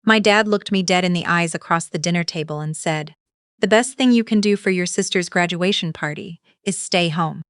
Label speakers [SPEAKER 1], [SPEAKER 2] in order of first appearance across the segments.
[SPEAKER 1] My dad looked me dead in the eyes across the dinner table and said, "The best thing you can do for your sister's graduation party is stay home."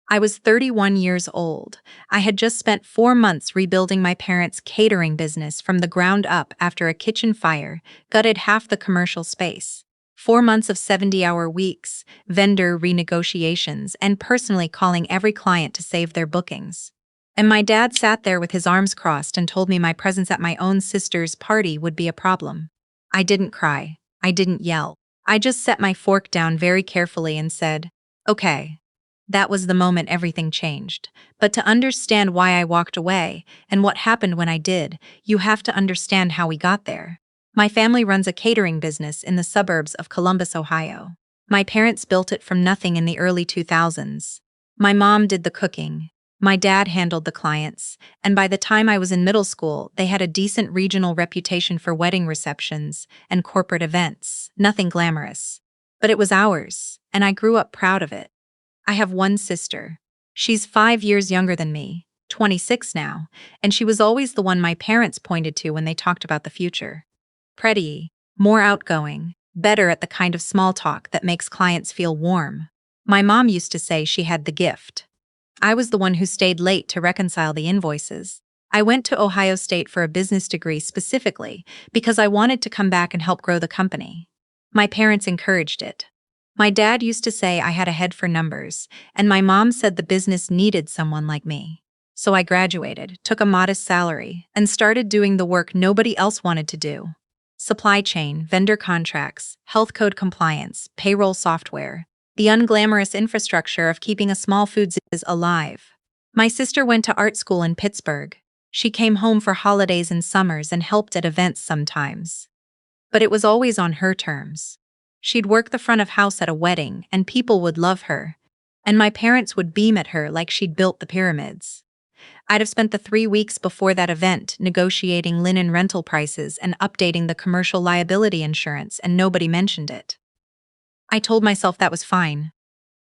[SPEAKER 1] I was 31 years old. I had just spent 4 months rebuilding my parents' catering business from the ground up after a kitchen fire gutted half the commercial space. 4 months of 70-hour weeks, vendor renegotiations, and personally calling every client to save their bookings. And my dad sat there with his arms crossed and told me my presence at my own sister's party would be a problem. I didn't cry. I didn't yell. I just set my fork down very carefully and said, "Okay." That was the moment everything changed. But to understand why I walked away and what happened when I did, you have to understand how we got there. My family runs a catering business in the suburbs of Columbus, Ohio. My parents built it from nothing in the early 2000s. My mom did the cooking. My dad handled the clients, and by the time I was in middle school, they had a decent regional reputation for wedding receptions and corporate events, nothing glamorous. But it was ours, and I grew up proud of it. I have one sister. She's 5 years younger than me, 26 now, and she was always the one my parents pointed to when they talked about the future. Pretty, more outgoing, better at the kind of small talk that makes clients feel warm. My mom used to say she had the gift. I was the one who stayed late to reconcile the invoices. I went to Ohio State for a business degree specifically because I wanted to come back and help grow the company. My parents encouraged it. My dad used to say I had a head for numbers, and my mom said the business needed someone like me. So I graduated, took a modest salary, and started doing the work nobody else wanted to do. Supply chain, vendor contracts, health code compliance, payroll software, the unglamorous infrastructure of keeping a small food business alive. My sister went to art school in Pittsburgh. She came home for holidays and summers and helped at events sometimes. But it was always on her terms. She'd work the front of house at a wedding, and people would love her. And my parents would beam at her like she'd built the pyramids. I'd have spent the 3 weeks before that event negotiating linen rental prices and updating the commercial liability insurance, and nobody mentioned it. I told myself that was fine.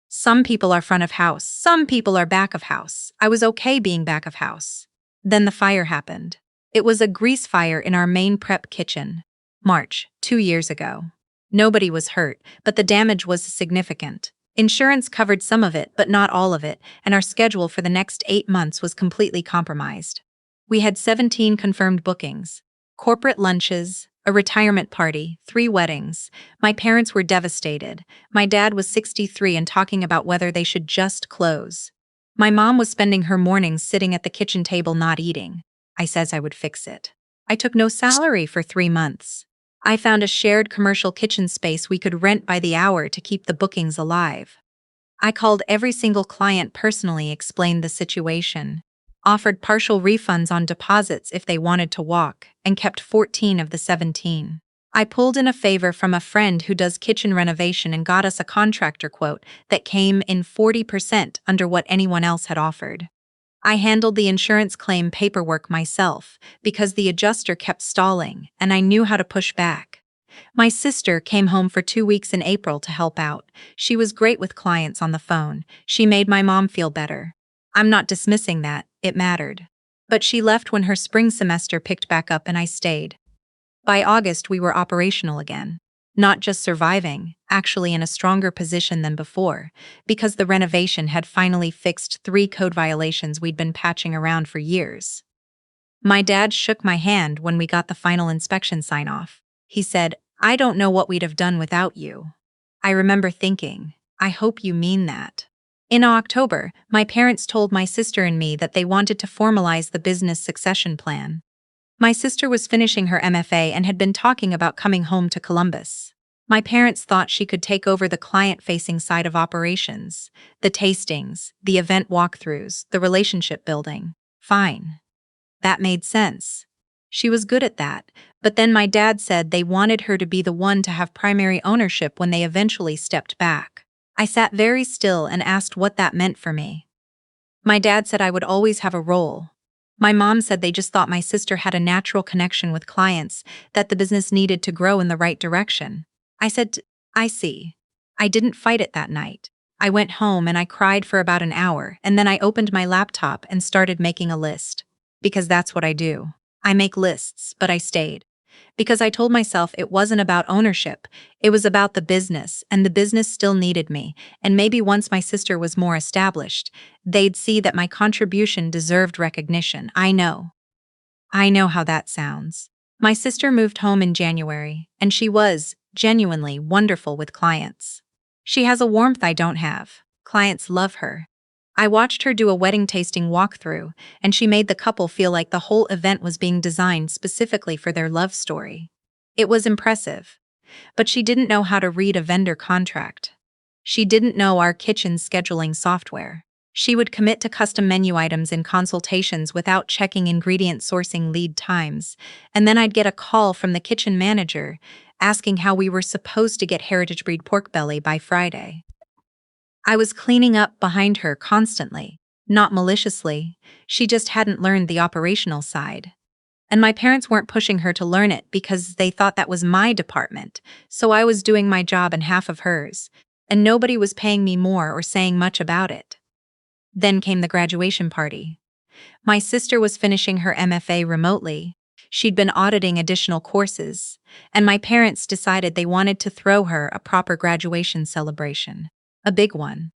[SPEAKER 1] Some people are front of house, some people are back of house. I was okay being back of house. Then the fire happened. It was a grease fire in our main prep kitchen. March, 2 years ago. Nobody was hurt, but the damage was significant. Insurance covered some of it, but not all of it, and our schedule for the next 8 months was completely compromised. We had 17 confirmed bookings, corporate lunches, a retirement party, 3 weddings. My parents were devastated. My dad was 63 and talking about whether they should just close. My mom was spending her mornings sitting at the kitchen table not eating. I says I would fix it. I took no salary for 3 months. I found a shared commercial kitchen space we could rent by the hour to keep the bookings alive. I called every single client personally, explained the situation, offered partial refunds on deposits if they wanted to walk, and kept 14 of the 17. I pulled in a favor from a friend who does kitchen renovation and got us a contractor quote that came in 40% under what anyone else had offered. I handled the insurance claim paperwork myself because the adjuster kept stalling, and I knew how to push back. My sister came home for 2 weeks in April to help out. She was great with clients on the phone. She made my mom feel better. I'm not dismissing that, it mattered. But she left when her spring semester picked back up and I stayed. By August, we were operational again. Not just surviving, actually in a stronger position than before, because the renovation had finally fixed 3 code violations we'd been patching around for years. My dad shook my hand when we got the final inspection sign-off. He said, "I don't know what we'd have done without you." I remember thinking, I hope you mean that. In October, my parents told my sister and me that they wanted to formalize the business succession plan. My sister was finishing her MFA and had been talking about coming home to Columbus. My parents thought she could take over the client-facing side of operations, the tastings, the event walkthroughs, the relationship building. Fine. That made sense. She was good at that, but then my dad said they wanted her to be the one to have primary ownership when they eventually stepped back. I sat very still and asked what that meant for me. My dad said I would always have a role. My mom said they just thought my sister had a natural connection with clients, that the business needed to grow in the right direction. I said, I see. I didn't fight it that night. I went home and I cried for about an hour, and then I opened my laptop and started making a list. Because that's what I do. I make lists, but I stayed. because I told myself it wasn't about ownership, it was about the business, and the business still needed me, and maybe once my sister was more established, they'd see that my contribution deserved recognition. I know how that sounds. My sister moved home in January, and she was genuinely wonderful with clients. She has a warmth I don't have. Clients love her. I watched her do a wedding tasting walkthrough, and she made the couple feel like the whole event was being designed specifically for their love story. It was impressive, but she didn't know how to read a vendor contract. She didn't know our kitchen scheduling software. She would commit to custom menu items in consultations without checking ingredient sourcing lead times, and then I'd get a call from the kitchen manager asking how we were supposed to get heritage breed pork belly by Friday. I was cleaning up behind her constantly, not maliciously, she just hadn't learned the operational side. And my parents weren't pushing her to learn it because they thought that was my department, so I was doing my job and half of hers, and nobody was paying me more or saying much about it. Then came the graduation party. My sister was finishing her MFA remotely. She'd been auditing additional courses, and my parents decided they wanted to throw her a proper graduation celebration. A big one.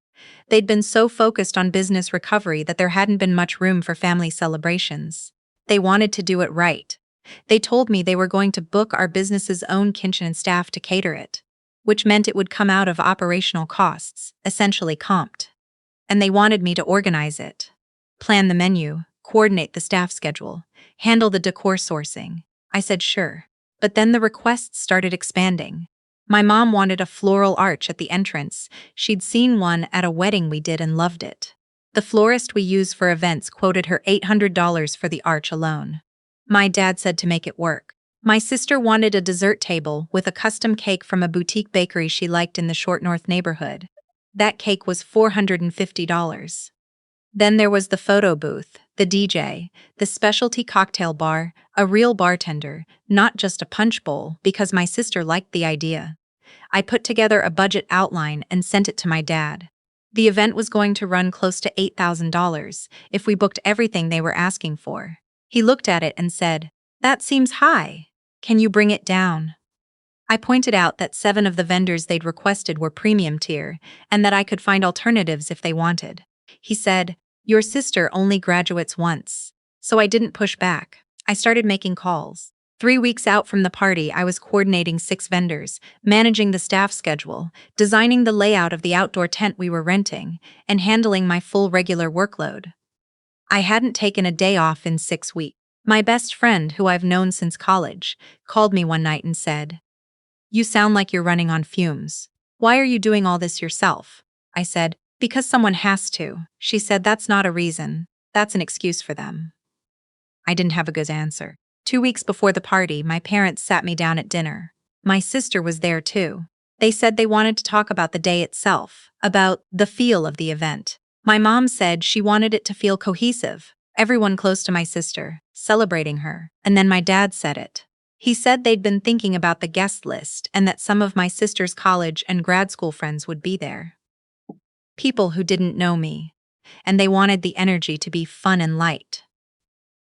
[SPEAKER 1] They'd been so focused on business recovery that there hadn't been much room for family celebrations. They wanted to do it right. They told me they were going to book our business's own kitchen and staff to cater it, which meant it would come out of operational costs, essentially comped. And they wanted me to organize it, plan the menu, coordinate the staff schedule, handle the decor sourcing. I said sure. But then the requests started expanding. My mom wanted a floral arch at the entrance. She'd seen one at a wedding we did and loved it. The florist we use for events quoted her $800 for the arch alone. My dad said to make it work. My sister wanted a dessert table with a custom cake from a boutique bakery she liked in the Short North neighborhood. That cake was $450. Then there was the photo booth, the DJ, the specialty cocktail bar, a real bartender, not just a punch bowl, because my sister liked the idea. I put together a budget outline and sent it to my dad. The event was going to run close to $8,000 if we booked everything they were asking for. He looked at it and said, "That seems high. Can you bring it down?" I pointed out that 7 of the vendors they'd requested were premium tier, and that I could find alternatives if they wanted. He said, "Your sister only graduates once." So I didn't push back. I started making calls. 3 weeks out from the party, I was coordinating 6 vendors, managing the staff schedule, designing the layout of the outdoor tent we were renting, and handling my full regular workload. I hadn't taken a day off in 6 weeks. My best friend, who I've known since college, called me one night and said, "You sound like you're running on fumes. Why are you doing all this yourself?" I said, "Because someone has to." She said, "That's not a reason. That's an excuse for them." I didn't have a good answer. 2 weeks before the party, my parents sat me down at dinner. My sister was there too. They said they wanted to talk about the day itself, about the feel of the event. My mom said she wanted it to feel cohesive, everyone close to my sister, celebrating her. And then my dad said it. He said they'd been thinking about the guest list and that some of my sister's college and grad school friends would be there. People who didn't know me, and they wanted the energy to be fun and light.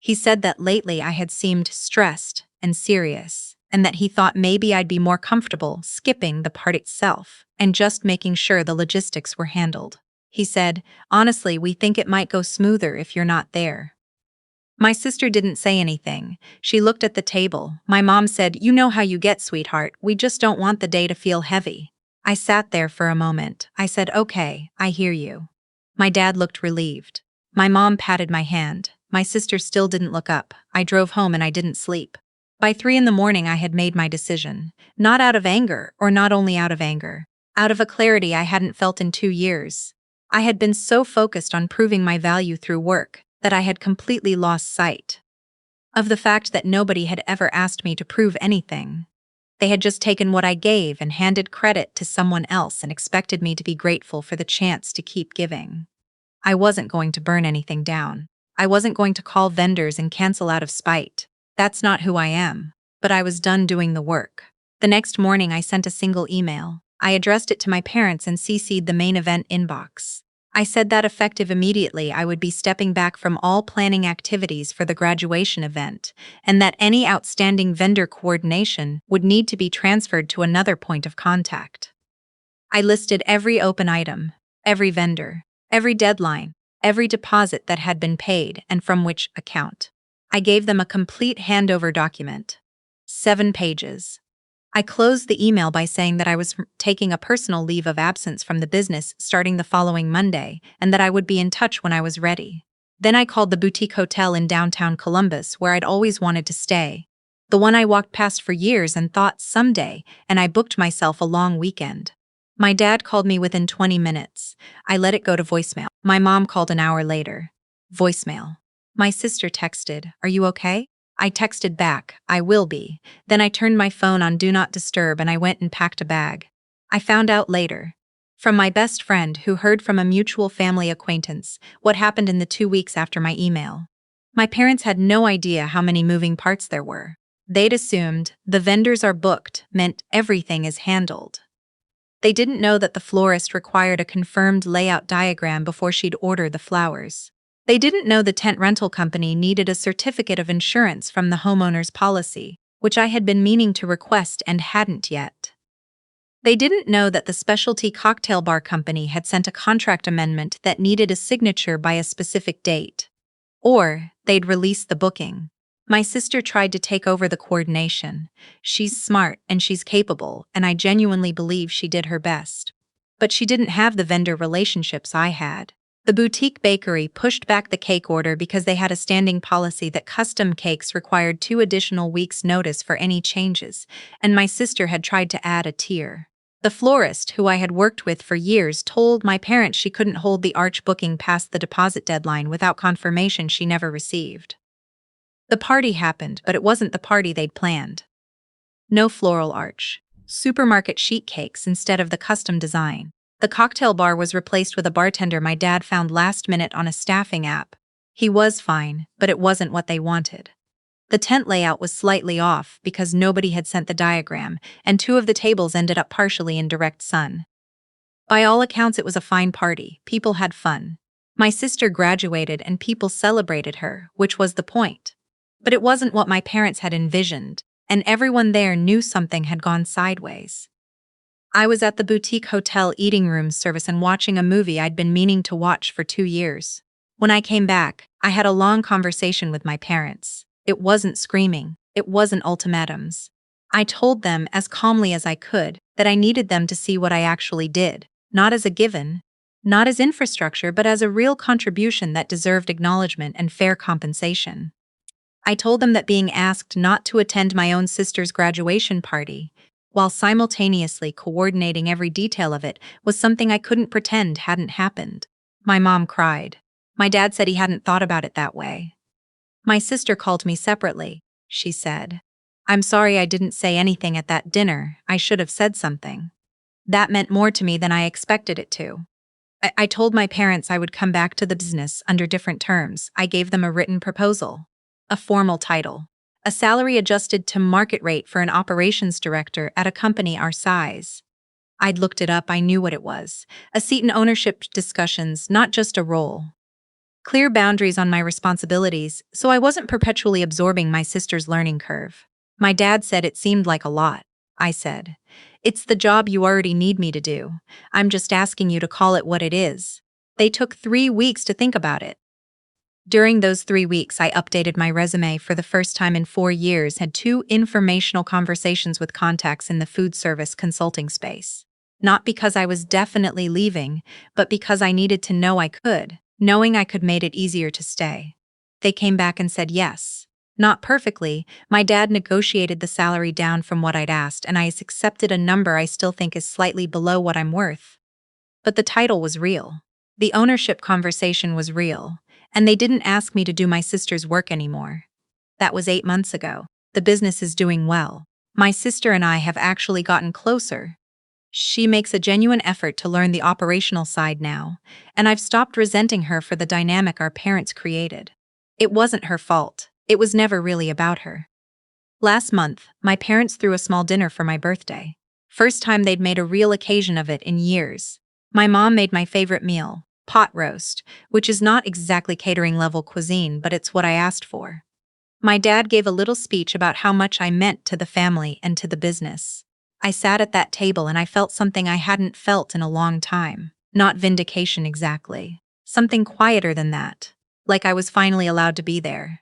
[SPEAKER 1] He said that lately I had seemed stressed and serious, and that he thought maybe I'd be more comfortable skipping the part itself and just making sure the logistics were handled. He said, "Honestly, we think it might go smoother if you're not there." My sister didn't say anything. She looked at the table. My mom said, "You know how you get, sweetheart. We just don't want the day to feel heavy." I sat there for a moment. I said, "Okay, I hear you." My dad looked relieved. My mom patted my hand. My sister still didn't look up. I drove home and I didn't sleep. By 3 in the morning I had made my decision. Not out of anger, or not only out of anger. Out of a clarity I hadn't felt in 2 years. I had been so focused on proving my value through work that I had completely lost sight of the fact that nobody had ever asked me to prove anything. They had just taken what I gave and handed credit to someone else and expected me to be grateful for the chance to keep giving. I wasn't going to burn anything down. I wasn't going to call vendors and cancel out of spite. That's not who I am. But I was done doing the work. The next morning I sent a single email. I addressed it to my parents and CC'd the main event inbox. I said that effective immediately I would be stepping back from all planning activities for the graduation event, and that any outstanding vendor coordination would need to be transferred to another point of contact. I listed every open item, every vendor, every deadline, every deposit that had been paid and from which account. I gave them a complete handover document. 7 pages. I closed the email by saying that I was taking a personal leave of absence from the business starting the following Monday and that I would be in touch when I was ready. Then I called the boutique hotel in downtown Columbus where I'd always wanted to stay. The one I walked past for years and thought someday, and I booked myself a long weekend. My dad called me within 20 minutes. I let it go to voicemail. My mom called an hour later. Voicemail. My sister texted, "Are you okay?" I texted back, "I will be." Then I turned my phone on Do Not Disturb and I went and packed a bag. I found out later, from my best friend who heard from a mutual family acquaintance, what happened in the 2 weeks after my email. My parents had no idea how many moving parts there were. They'd assumed the vendors are booked meant everything is handled. They didn't know that the florist required a confirmed layout diagram before she'd order the flowers. They didn't know the tent rental company needed a certificate of insurance from the homeowner's policy, which I had been meaning to request and hadn't yet. They didn't know that the specialty cocktail bar company had sent a contract amendment that needed a signature by a specific date. Or they'd released the booking. My sister tried to take over the coordination. She's smart and she's capable, and I genuinely believe she did her best. But she didn't have the vendor relationships I had. The boutique bakery pushed back the cake order because they had a standing policy that custom cakes required 2 additional weeks' notice for any changes, and my sister had tried to add a tier. The florist, who I had worked with for years, told my parents she couldn't hold the arch booking past the deposit deadline without confirmation she never received. The party happened, but it wasn't the party they'd planned. No floral arch. Supermarket sheet cakes instead of the custom design. The cocktail bar was replaced with a bartender my dad found last minute on a staffing app. He was fine, but it wasn't what they wanted. The tent layout was slightly off because nobody had sent the diagram, and 2 of the tables ended up partially in direct sun. By all accounts, it was a fine party. People had fun. My sister graduated and people celebrated her, which was the point. But it wasn't what my parents had envisioned, and everyone there knew something had gone sideways. I was at the boutique hotel eating room service and watching a movie I'd been meaning to watch for 2 years. When I came back, I had a long conversation with my parents. It wasn't screaming. It wasn't ultimatums. I told them as calmly as I could that I needed them to see what I actually did, not as a given, not as infrastructure, but as a real contribution that deserved acknowledgement and fair compensation. I told them that being asked not to attend my own sister's graduation party, while simultaneously coordinating every detail of it, was something I couldn't pretend hadn't happened. My mom cried. My dad said he hadn't thought about it that way. My sister called me separately. She said, "I'm sorry I didn't say anything at that dinner. I should have said something." That meant more to me than I expected it to. I told my parents I would come back to the business under different terms. I gave them a written proposal. A formal title. A salary adjusted to market rate for an operations director at a company our size. I'd looked it up, I knew what it was. A seat in ownership discussions, not just a role. Clear boundaries on my responsibilities, so I wasn't perpetually absorbing my sister's learning curve. My dad said it seemed like a lot. I said, "It's the job you already need me to do. I'm just asking you to call it what it is." They took 3 weeks to think about it. During those 3 weeks, I updated my resume for the first time in 4 years, had 2 informational conversations with contacts in the food service consulting space. Not because I was definitely leaving, but because I needed to know I could. Knowing I could made it easier to stay. They came back and said yes. Not perfectly, my dad negotiated the salary down from what I'd asked, and I accepted a number I still think is slightly below what I'm worth. But the title was real. The ownership conversation was real. And they didn't ask me to do my sister's work anymore. That was 8 months ago. The business is doing well. My sister and I have actually gotten closer. She makes a genuine effort to learn the operational side now, and I've stopped resenting her for the dynamic our parents created. It wasn't her fault. It was never really about her. Last month, my parents threw a small dinner for my birthday. First time they'd made a real occasion of it in years. My mom made my favorite meal, pot roast, which is not exactly catering level cuisine, but it's what I asked for. My dad gave a little speech about how much I meant to the family and to the business. I sat at that table and I felt something I hadn't felt in a long time. Not vindication exactly. Something quieter than that. Like I was finally allowed to be there.